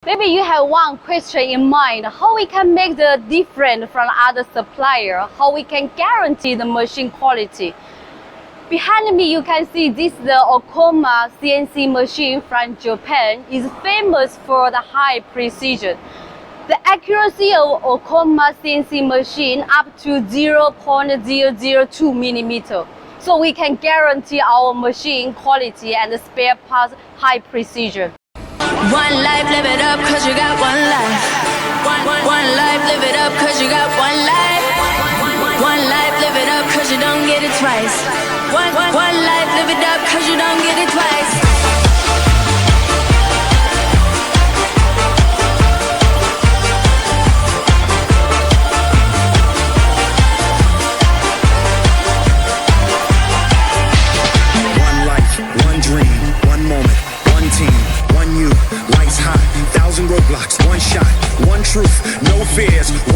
Maybe you have one question in mind, how we can make the different from other supplier, how we can guarantee the machine quality. Behind me you can see this the Okoma CNC machine from Japan is famous for the high precision. The accuracy of Okoma CNC machine up to 0.002 millimeter. So we can guarantee our machine quality and the spare parts high precision. One life, live it up, cause you got one life. One life, live it up, cause you got one life. One life, live it up, cause you don't get it twice. One life, live it up, cause you don't get it twice. Lights hot, 1,000 roadblocks, one shot, one truth, no fears.